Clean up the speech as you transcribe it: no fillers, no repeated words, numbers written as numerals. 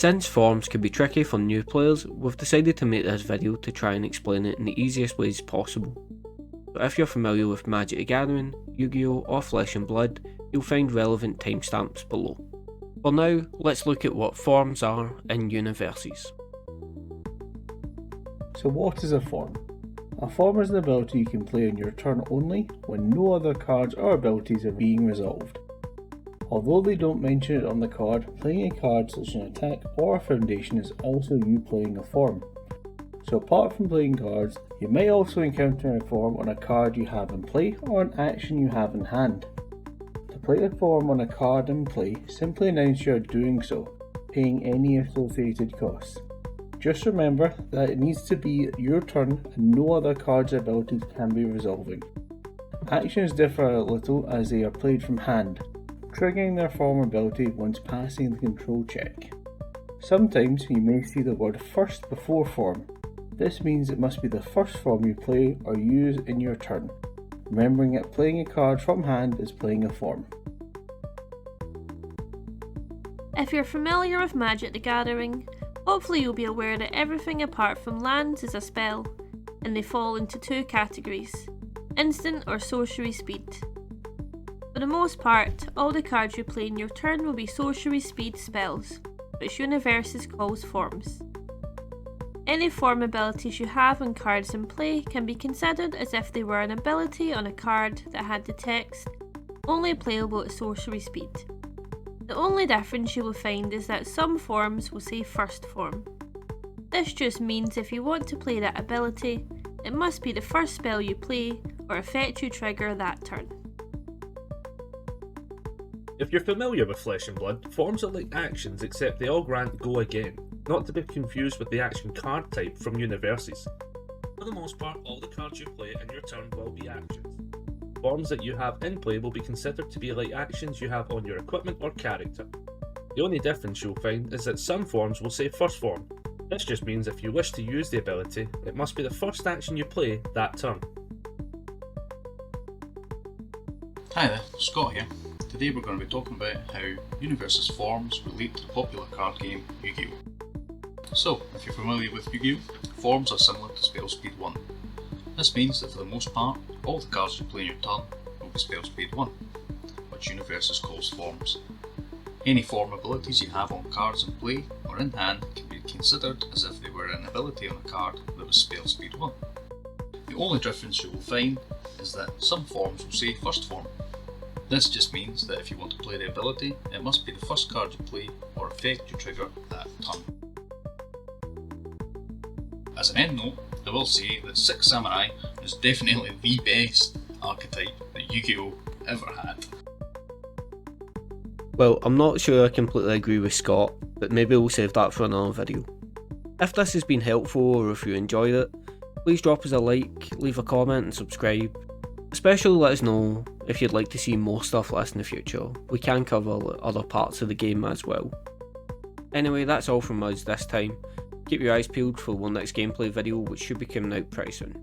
Since forms can be tricky for new players, we've decided to make this video to try and explain it in the easiest ways possible. So if you're familiar with Magic the Gathering, Yu-Gi-Oh or Flesh and Blood, you'll find relevant timestamps below. For now, let's look at what forms are in UniVersus. So what is a form? A form is an ability you can play on your turn only when no other cards or abilities are being resolved. Although they don't mention it on the card, playing a card such as an attack or a foundation is also you playing a form. So apart from playing cards, you may also encounter a form on a card you have in play or an action you have in hand. To play a form on a card in play, simply announce you are doing so, paying any associated costs. Just remember that it needs to be your turn and no other cards or abilities can be resolving. Actions differ a little as they are played from hand, triggering their form ability once passing the control check. Sometimes you may see the word first before form. This means it must be the first form you play or use in your turn, remembering that playing a card from hand is playing a form. If you're familiar with Magic the Gathering, hopefully you'll be aware that everything apart from lands is a spell, and they fall into two categories, instant or sorcery speed. For the most part, all the cards you play in your turn will be sorcery speed spells, which UniVersus calls forms. Any form abilities you have on cards in play can be considered as if they were an ability on a card that had the text, only playable at sorcery speed. The only difference you will find is that some forms will say first form. This just means if you want to play that ability, it must be the first spell you play or effect you trigger that turn. If you're familiar with Flesh and Blood, forms are like actions except they all grant Go Again, not to be confused with the action card type from UniVersus. For the most part, all the cards you play in your turn will be actions. Forms that you have in play will be considered to be like actions you have on your equipment or character. The only difference you'll find is that some forms will say first form. This just means if you wish to use the ability, it must be the first action you play that turn. Hi there, Scott here. Today we're going to be talking about how UniVersus forms relate to the popular card game Yu-Gi-Oh! So, if you're familiar with Yu-Gi-Oh!, forms are similar to spell speed 1. This means that for the most part, all the cards you play in your turn will be spell speed 1, which UniVersus calls forms. Any form abilities you have on cards in play or in hand can be considered as if they were an ability on a card that was spell speed 1. The only difference you will find is that some forms will say first form. This just means that if you want to play the ability, it must be the first card you play or effect you trigger that turn. As an end note, I will say that Six Samurai is definitely the best archetype that Yu-Gi-Oh! Ever had. Well, I'm not sure I completely agree with Scott, but maybe we'll save that for another video. If this has been helpful or if you enjoyed it, please drop us a like, leave a comment and subscribe. Especially let us know if you'd like to see more stuff like this in the future. We can cover other parts of the game as well. Anyway, that's all from us this time. Keep your eyes peeled for the next gameplay video which should be coming out pretty soon.